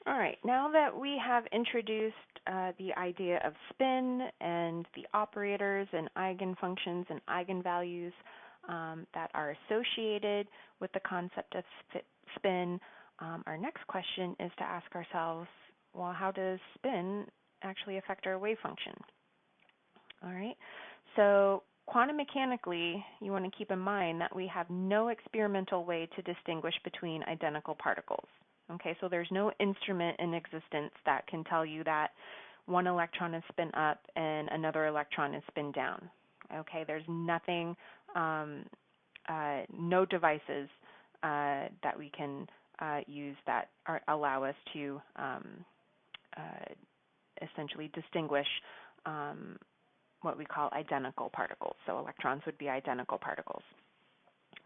All right, now that we have introduced the idea of spin and the operators and eigenfunctions and eigenvalues that are associated with the concept of spin, our next question is to ask ourselves, well, how does spin actually affect our wave function? All right, so quantum mechanically, you want to keep in mind that we have no experimental way to distinguish between identical particles. Okay, so there's no instrument in existence that can tell you that one electron is spin up and another electron is spin down. Okay, there's nothing, no devices that we can use that allow us to essentially distinguish what we call identical particles. So electrons would be identical particles.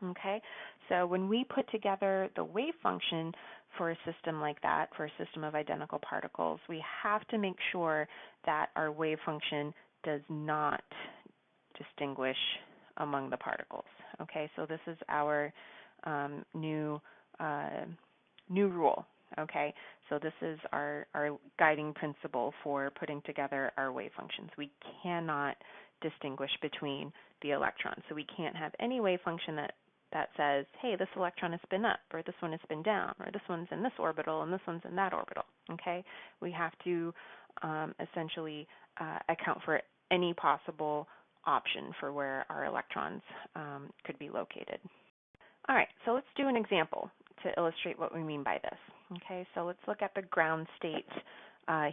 Okay, so when we put together the wave function for a system like that, for a system of identical particles, we have to make sure that our wave function does not distinguish among the particles. Okay, so this is our new rule. Okay, so this is our guiding principle for putting together our wave functions. We cannot distinguish between the electrons. So we can't have any wave function that says, hey, this electron is spin up, or this one is spin down, or this one's in this orbital, and this one's in that orbital. Okay, we have to essentially account for any possible option for where our electrons could be located. All right, so let's do an example to illustrate what we mean by this. Okay, so let's look at the ground state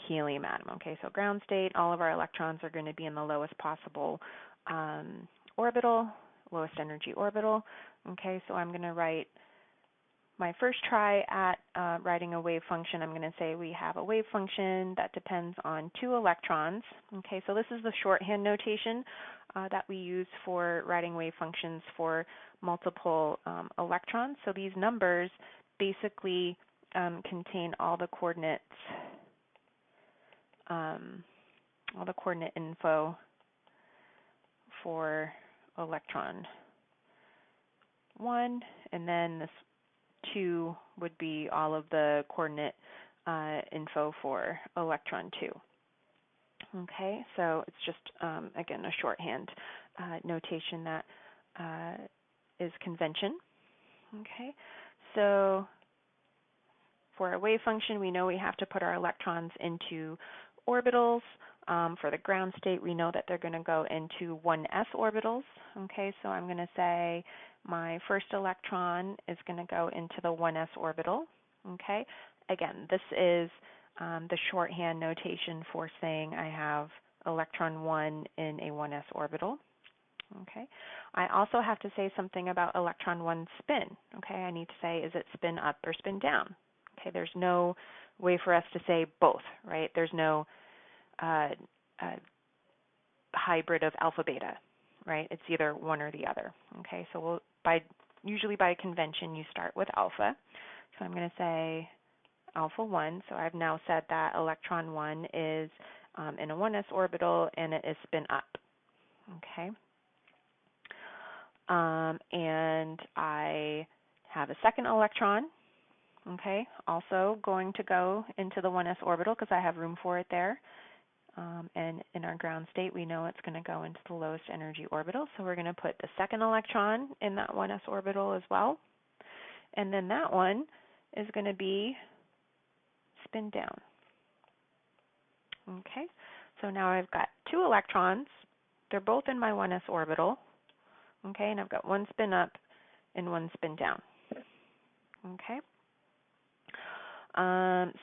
helium atom. Okay, so ground state, all of our electrons are going to be in the lowest possible orbital, lowest energy orbital. Okay, so I'm going to write my first try at writing a wave function. I'm going to say we have a wave function that depends on 2 electrons. Okay, so this is the shorthand notation that we use for writing wave functions for multiple electrons. So these numbers basically contain all the coordinate info for electron 1, and then this 2 would be all of the coordinate info for electron 2. Okay, so it's just, again, a shorthand notation that is convention. Okay, so for a wave function, we know we have to put our electrons into orbitals. For the ground state, we know that they're going to go into 1s orbitals. Okay, so I'm going to say my first electron is going to go into the 1s orbital. Okay, again, this is the shorthand notation for saying I have electron 1 in a 1s orbital. Okay, I also have to say something about electron 1 spin. Okay, I need to say, is it spin up or spin down? Okay, there's no way for us to say both, right? There's no hybrid of alpha beta, right? It's either one or the other. Okay, so usually by convention you start with alpha. So I'm going to say alpha 1. So I've now said that electron 1 is in a 1s orbital and it is spin up. Okay, and I have a second electron. Okay, also going to go into the 1s orbital because I have room for it there. And in our ground state, we know it's going to go into the lowest energy orbital. So we're going to put the second electron in that 1s orbital as well. And then that one is going to be spin down. Okay, so now I've got 2 electrons. They're both in my 1s orbital. Okay, and I've got 1 spin up and 1 spin down. Okay.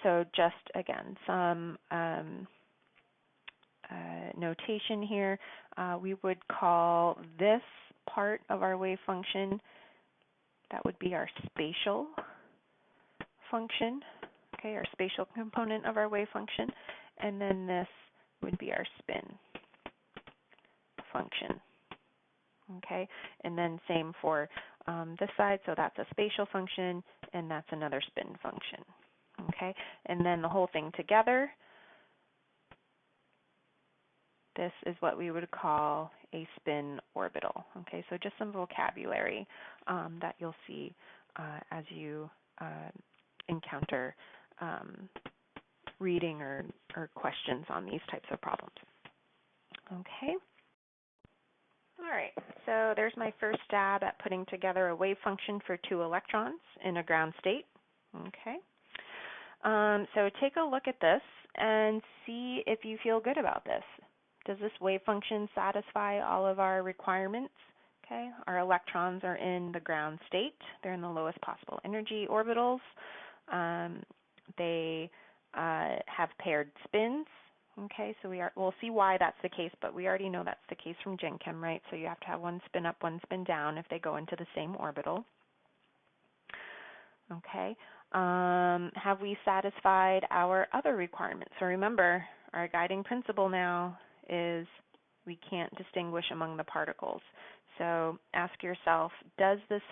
So just, again, some notation here. We would call this part of our wave function, that would be our spatial function, okay, our spatial component of our wave function, and then this would be our spin function. Okay, and then same for this side, so that's a spatial function, and that's another spin function. Okay, and then the whole thing together, this is what we would call a spin orbital. Okay, so just some vocabulary that you'll see as you encounter reading or questions on these types of problems. Okay. All right, so there's my first stab at putting together a wave function for 2 electrons in a ground state. Okay. So take a look at this and see if you feel good about this. Does this wave function satisfy all of our requirements? Okay, our electrons are in the ground state. They're in the lowest possible energy orbitals. They have paired spins. Okay, so we'll see why that's the case, but we already know that's the case from Gen Chem, right? So you have to have one spin up, one spin down if they go into the same orbital. Okay, have we satisfied our other requirements? So remember, our guiding principle now is we can't distinguish among the particles. So ask yourself, does this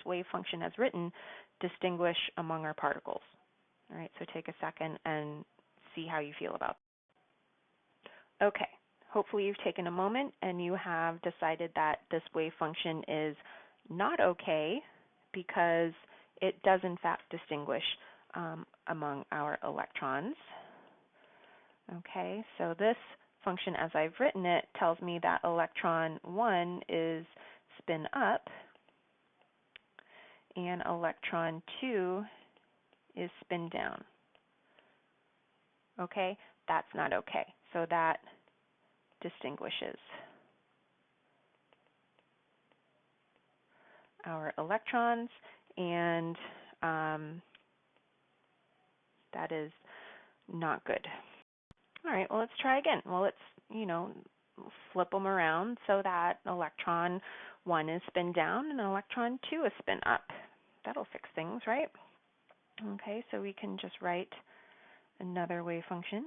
wave function as written, distinguish among our particles? All right, so take a second and see how you feel about it. Okay, hopefully you've taken a moment and you have decided that this wave function is not okay because it does in fact distinguish among our electrons. Okay, so this function as I've written it tells me that electron 1 is spin up and electron 2 is spin down. Okay, that's not okay. So that distinguishes our electrons, and that is not good. All right, well, let's try again. Well, let's, flip them around so that electron 1 is spin down and electron 2 is spin up. That'll fix things, right? Okay, so we can just write another wave function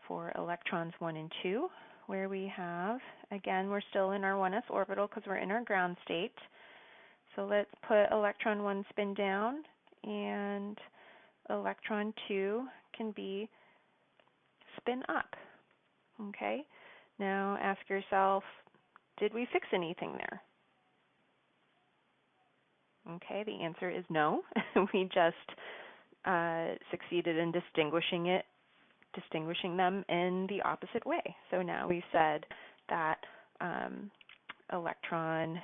for electrons 1 and 2, where we have, again, we're still in our 1s orbital because we're in our ground state. So let's put electron 1 spin down, and electron 2 can be spin up. Okay, now ask yourself, did we fix anything there? Okay, the answer is no. We just succeeded in distinguishing them in the opposite way. So now we said that electron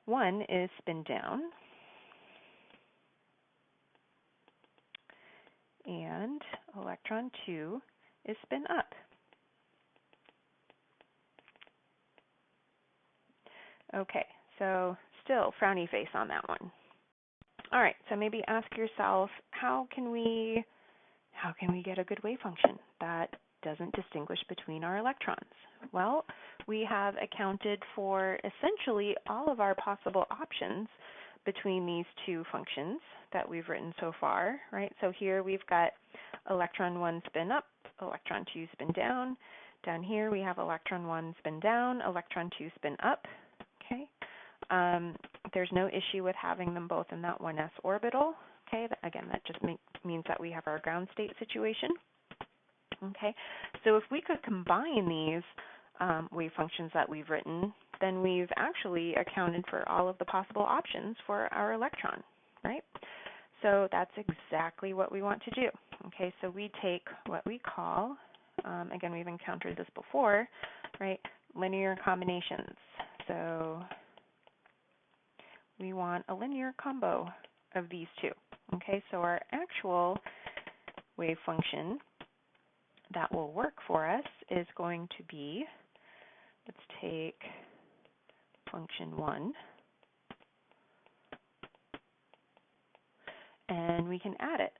1 is spin down and electron 2 is spin up. Okay, so still frowny face on that one. All right, so maybe ask yourself, how can we get a good wave function that doesn't distinguish between our electrons? Well, we have accounted for essentially all of our possible options between these two functions that we've written so far, right? So here we've got electron 1 spin up, electron 2 spin down. Down here we have electron 1 spin down, electron 2 spin up. Okay. There's no issue with having them both in that 1s orbital. Okay, again, that just means that we have our ground state situation. Okay, so if we could combine these wave functions that we've written, then we've actually accounted for all of the possible options for our electron, right? So that's exactly what we want to do. Okay, so we take what we call, again, we've encountered this before, right, linear combinations. So we want a linear combo of these two. Okay, so our actual wave function that will work for us is going to be, let's take function 1, and we can add it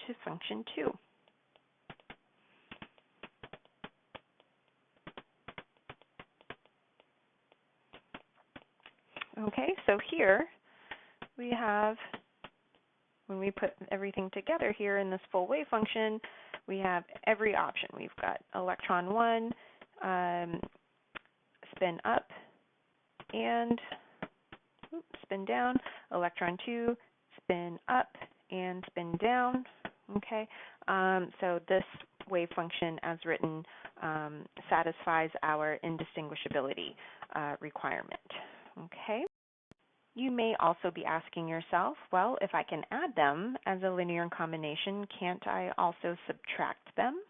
to function 2. Okay, so here we have, when we put everything together here in this full wave function, we have every option. We've got electron 1 spin up and spin down, electron 2 spin up and spin down. Okay, so this wave function as written satisfies our indistinguishability requirement. Okay. You may also be asking yourself, well, if I can add them as a linear combination, can't I also subtract them?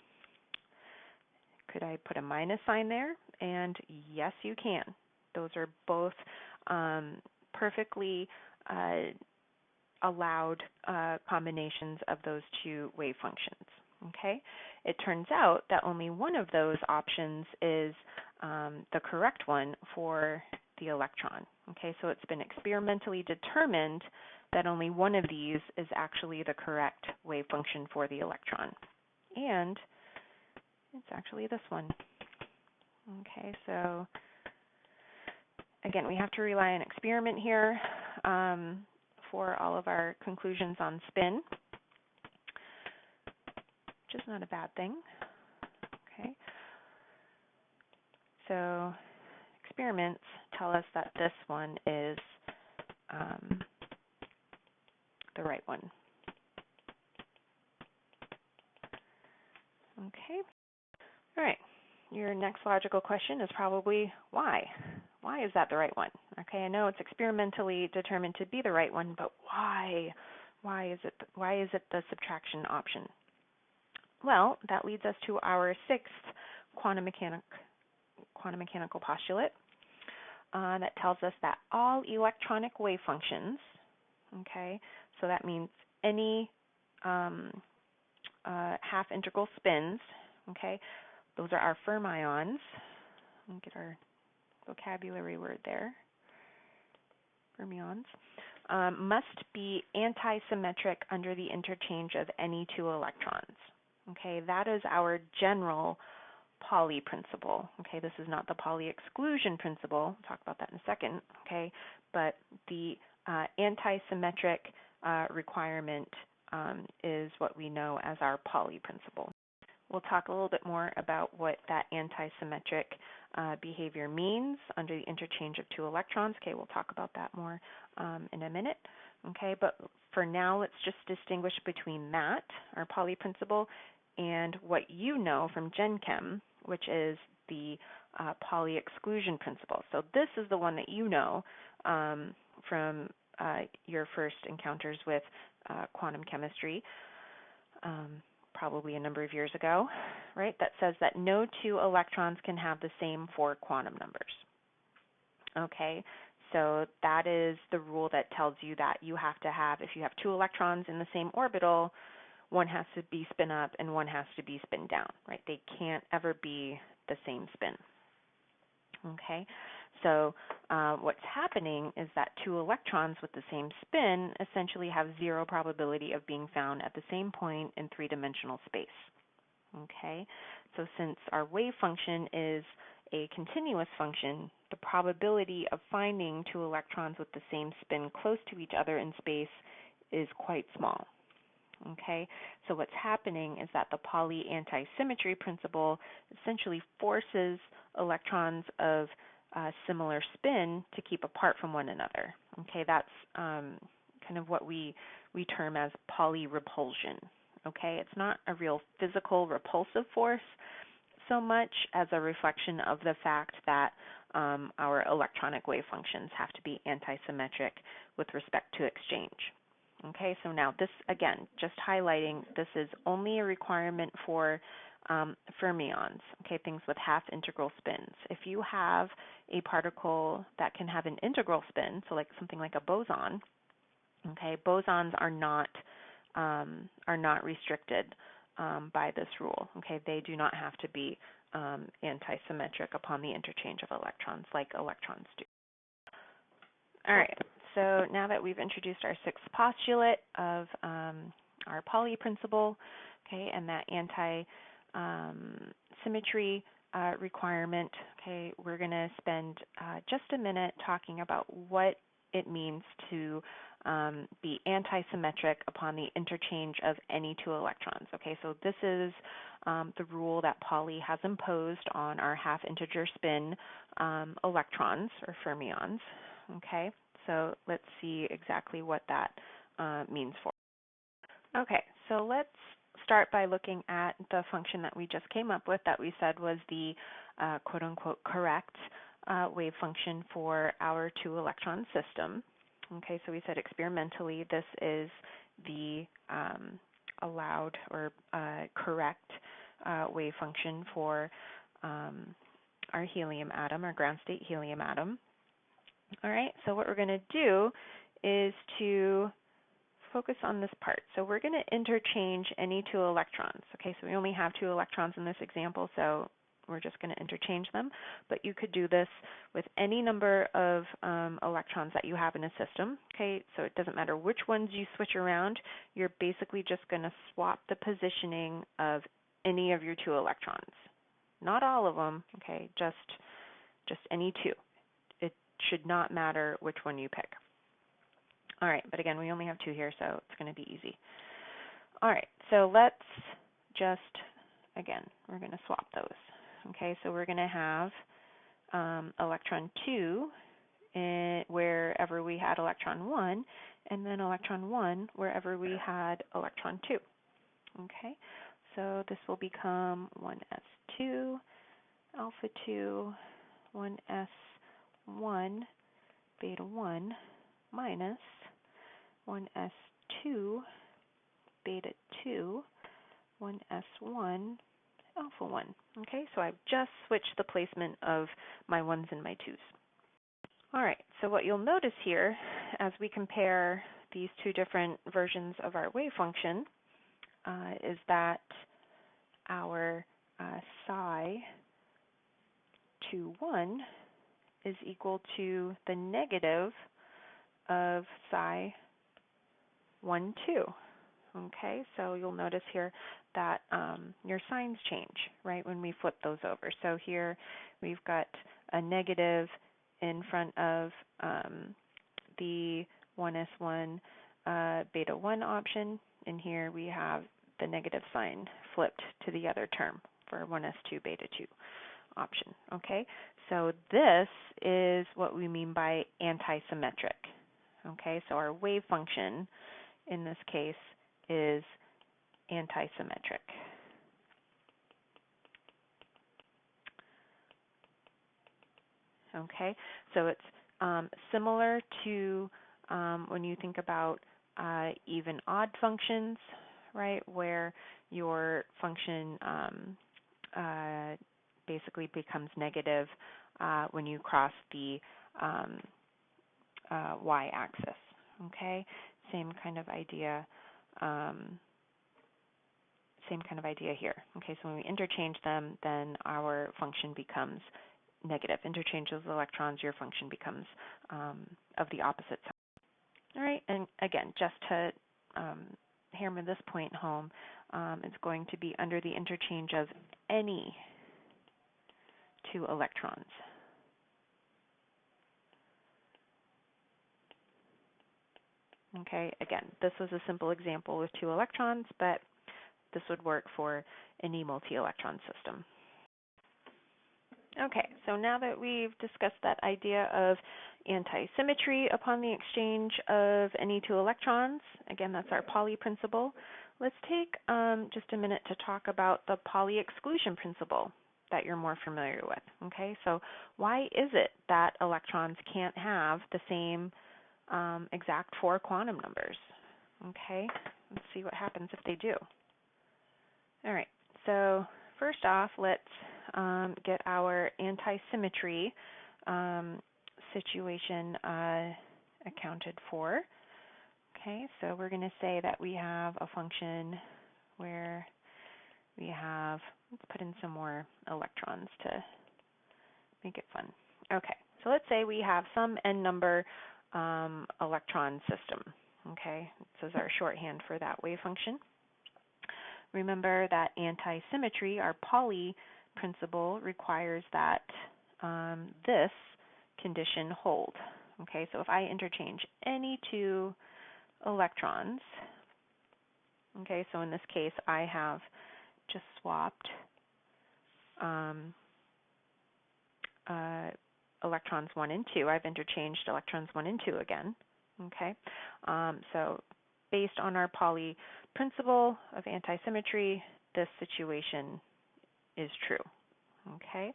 Could I put a minus sign there? And yes, you can. Those are both perfectly allowed combinations of those two wave functions. Okay, it turns out that only one of those options is the correct one for the electron. Okay, so it's been experimentally determined that only one of these is actually the correct wave function for the electron. And it's actually this one. Okay, so again, we have to rely on experiment here for all of our conclusions on spin, which is not a bad thing. Okay, so experiments tell us that this one is the right one. Okay, all right. Your next logical question is probably why? Why is that the right one? Okay, I know it's experimentally determined to be the right one, but why? Why is it the subtraction option? Well, that leads us to our sixth quantum mechanical postulate that tells us that all electronic wave functions, okay, so that means any half integral spins, okay, those are our fermions. Let me get our vocabulary word there. Fermions must be antisymmetric under the interchange of any two electrons. Okay, that is our general Pauli principle. Okay, this is not the Pauli exclusion principle. We'll talk about that in a second. Okay, but the antisymmetric requirement is what we know as our Pauli principle. We'll talk a little bit more about what that antisymmetric behavior means under the interchange of two electrons. Okay, we'll talk about that more in a minute. Okay, but for now, let's just distinguish between that, our Pauli principle, and what you know from Gen Chem, which is the Pauli exclusion principle. So this is the one that you know from your first encounters with quantum chemistry. Probably a number of years ago, right? That says that no two electrons can have the same four quantum numbers. Okay, so that is the rule that tells you that you have to have, if you have two electrons in the same orbital, one has to be spin up and one has to be spin down, right? They can't ever be the same spin. Okay, so what's happening is that two electrons with the same spin essentially have zero probability of being found at the same point in three-dimensional space. Okay, so since our wave function is a continuous function, the probability of finding two electrons with the same spin close to each other in space is quite small. Okay, so what's happening is that the Pauli antisymmetry principle essentially forces electrons of similar spin to keep apart from one another. Okay, that's kind of what we term as Pauli repulsion. Okay, it's not a real physical repulsive force so much as a reflection of the fact that our electronic wave functions have to be antisymmetric with respect to exchange. Okay, so now this, again, just highlighting, this is only a requirement for fermions, okay, things with half integral spins. If you have a particle that can have an integral spin, so like something like a boson, okay, bosons are not restricted by this rule. Okay, they do not have to be antisymmetric upon the interchange of electrons like electrons do. All right. So now that we've introduced our sixth postulate of our Pauli principle, okay, and that anti-symmetry requirement, okay, we're going to spend just a minute talking about what it means to be antisymmetric upon the interchange of any two electrons. Okay, so this is the rule that Pauli has imposed on our half-integer spin electrons or fermions. Okay. So let's see exactly what that means for. Okay, so let's start by looking at the function that we just came up with that we said was the quote-unquote correct wave function for our two-electron system. Okay, so we said experimentally this is the allowed or correct wave function for our helium atom, our ground state helium atom. All right, so what we're going to do is to focus on this part. So we're going to interchange any two electrons. Okay, so we only have two electrons in this example, so we're just going to interchange them. But you could do this with any number of electrons that you have in a system. Okay, so it doesn't matter which ones you switch around. You're basically just going to swap the positioning of any of your two electrons. Not all of them. Okay, just any two. It should not matter which one you pick. All right, but again, we only have two here, so it's going to be easy. All right, so let's just, again, we're going to swap those. Okay, so we're going to have electron 2 wherever we had electron 1, and then electron 1 wherever we had electron 2. Okay, so this will become 1s2, alpha 2, 1s1, beta 1, minus 1s2, beta 2, 1s1, alpha 1. Okay, so I've just switched the placement of my 1s and my 2s. All right, so what you'll notice here as we compare these two different versions of our wave function is that our psi 2, 1 is equal to the negative of psi 1, 2. Okay, so you'll notice here that your signs change, right, when we flip those over. So here we've got a negative in front of the 1s1 beta 1 option, and here we have the negative sign flipped to the other term for 1s2 beta 2 option. Okay, so this is what we mean by antisymmetric. Okay, so our wave function in this case is antisymmetric. Okay, so it's similar to when you think about even odd functions, right, where your function basically becomes negative when you cross the y-axis. Okay, same kind of idea. Same kind of idea here. Okay, so when we interchange them, then our function becomes negative. Interchange those electrons, your function becomes of the opposite side. All right, and again, just to hammer this point home, it's going to be under the interchange of any two electrons. Okay, again, this was a simple example with two electrons, but this would work for any multi-electron system. Okay, so now that we've discussed that idea of antisymmetry upon the exchange of any two electrons, again, that's our Pauli principle, let's take just a minute to talk about the Pauli exclusion principle that you're more familiar with. Okay, so why is it that electrons can't have the same exact 4 quantum numbers? Okay, let's see what happens if they do. All right, so first off, let's get our antisymmetry situation accounted for. Okay, so we're going to say that we have a function where we have, let's put in some more electrons to make it fun. Okay, so let's say we have some n number electron system. Okay, this is our shorthand for that wave function. Remember that antisymmetry, our Pauli principle, requires that this condition hold. Okay, so if I interchange any two electrons, okay, so in this case I have just swapped electrons 1 and 2. I've interchanged electrons 1 and 2 again. Okay, so based on our Pauli principle of antisymmetry, this situation is true. Okay,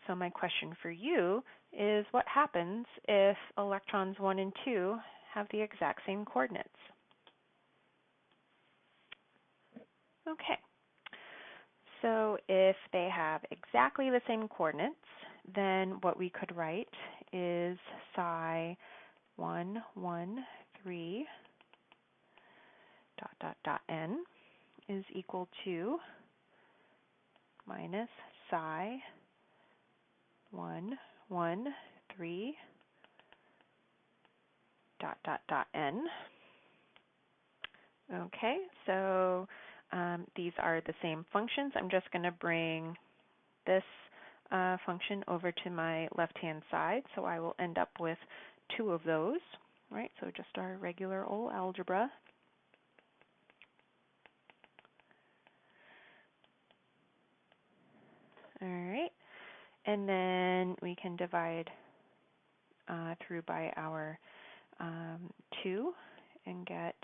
So my question for you is, what happens if electrons 1 and 2 have the exact same coordinates? Okay, so if they have exactly the same coordinates, then what we could write is psi 1, 1, 3 dot dot dot n is equal to minus psi 1, 1, 3 dot dot dot n. Okay, so these are the same functions. I'm just going to bring this function over to my left-hand side, so I will end up with 2 of those, right? So just our regular old algebra. All right, and then we can divide through by our 2 and get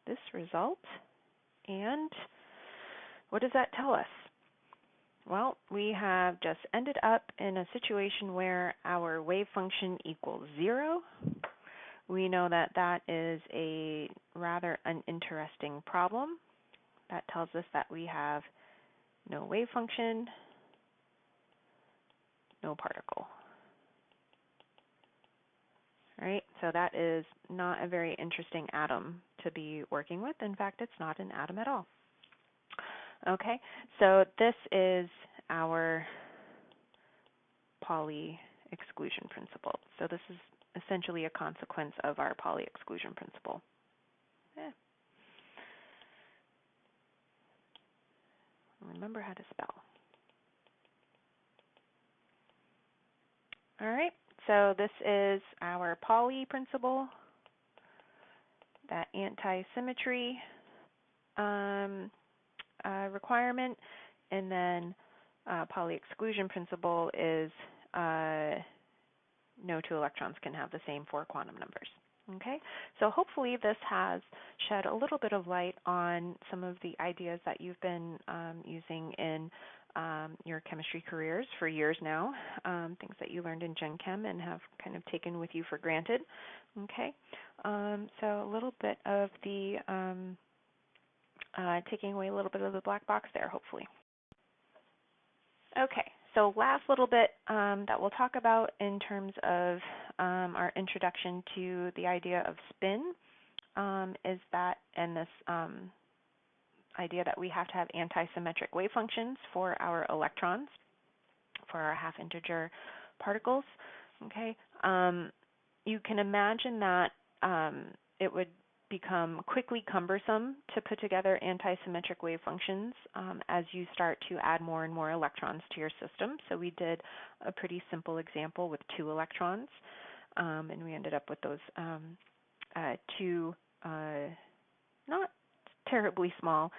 this result. And what does that tell us? Well, we have just ended up in a situation where our wave function equals 0. We know that that is a rather uninteresting problem. That tells us that we have no wave function, no particle. Right? So that is not a very interesting atom to be working with. In fact, it's not an atom at all. Okay, so this is our Pauli exclusion principle. So this is essentially a consequence of our Pauli exclusion principle. Remember how to spell. All right, so this is our Pauli principle, that anti-symmetry requirement, and then Pauli exclusion principle is no 2 electrons can have the same 4 quantum numbers. Okay, so hopefully this has shed a little bit of light on some of the ideas that you've been using in your chemistry careers for years now, things that you learned in Gen Chem and have kind of taken with you for granted. Okay, so a little bit of the taking away a little bit of the black box there, hopefully. Okay, so last little bit that we'll talk about in terms of our introduction to the idea of spin is that, and this idea that we have to have anti-symmetric wave functions for our electrons, for our half-integer particles. Okay, you can imagine that it would become quickly cumbersome to put together anti-symmetric wave functions as you start to add more and more electrons to your system. So we did a pretty simple example with 2 electrons, and we ended up with those 2 not terribly small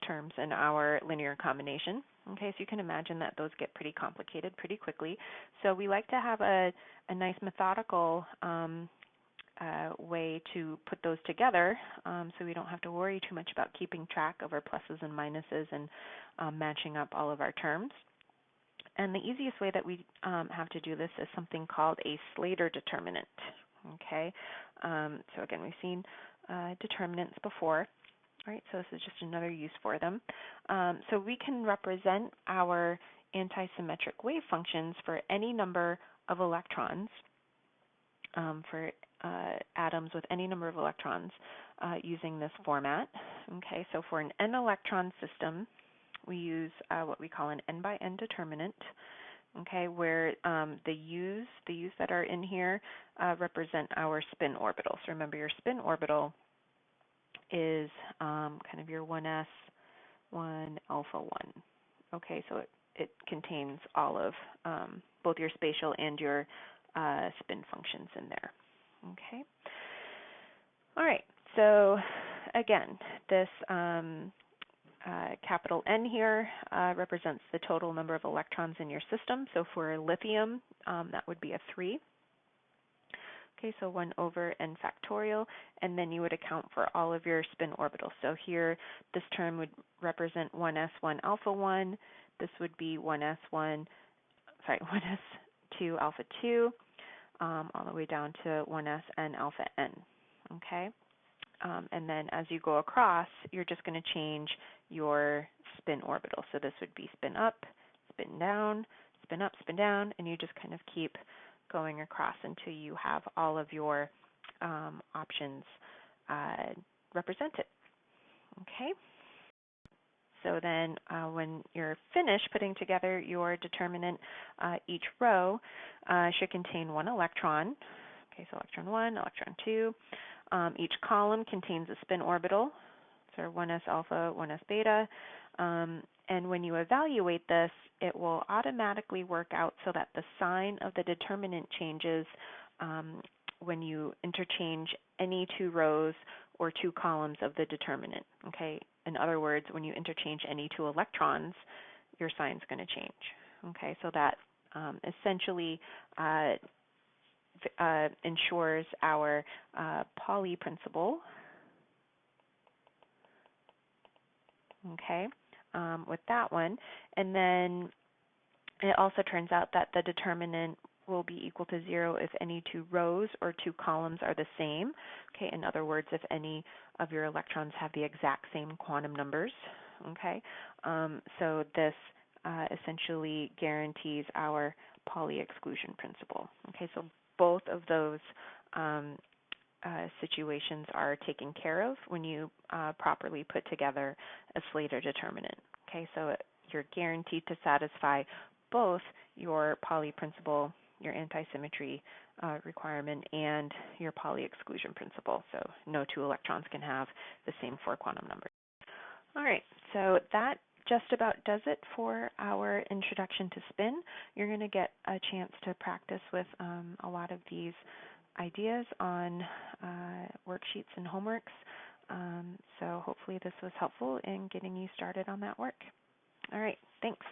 terms in our linear combination. Okay, so you can imagine that those get pretty complicated pretty quickly. So we like to have a nice methodical way to put those together, so we don't have to worry too much about keeping track of our pluses and minuses and matching up all of our terms. And the easiest way that we have to do this is something called a Slater determinant. Okay, so again, we've seen determinants before, right? So this is just another use for them. So we can represent our anti-symmetric wave functions for any number of electrons, for atoms with any number of electrons using this format. Okay, so for an n-electron system, we use what we call an n by n determinant. Okay, where the U's that are in here represent our spin orbital. So remember, your spin orbital is kind of your 1s, 1 alpha 1. Okay, so it contains all of both your spatial and your spin functions in there. Okay. All right. So again, this capital N here represents the total number of electrons in your system. So for lithium, that would be a 3. Okay, so 1 over n factorial, and then you would account for all of your spin orbitals. So here, this term would represent 1s1 alpha 1. This would be 1s1, sorry, 1s2 alpha 2, all the way down to 1s n alpha n. Okay, and then as you go across, you're just going to change your spin orbital. So this would be spin up, spin down, spin up, spin down, and you just kind of keep going across until you have all of your options represented. Okay. So then when you're finished putting together your determinant, each row should contain 1 electron. Okay, so electron 1, electron 2. Each column contains a spin orbital, so 1s alpha, 1s beta. And when you evaluate this, it will automatically work out so that the sign of the determinant changes when you interchange any 2 rows or 2 columns of the determinant. Okay. In other words, when you interchange any 2 electrons, your sign's going to change. Okay. So that essentially ensures our Pauli principle. Okay. With that one, and then it also turns out that the determinant will be equal to 0 if any 2 rows or 2 columns are the same. Okay, in other words, if any of your electrons have the exact same quantum numbers. Okay, so this essentially guarantees our Pauli exclusion principle. Okay, so both of those situations are taken care of when you properly put together a Slater determinant. Okay, so you're guaranteed to satisfy both your Pauli principle, your anti-symmetry requirement, and your Pauli exclusion principle. So no 2 electrons can have the same 4 quantum numbers. All right, so that just about does it for our introduction to spin. You're going to get a chance to practice with a lot of these ideas on worksheets and homeworks. So hopefully this was helpful in getting you started on that work. All right, thanks.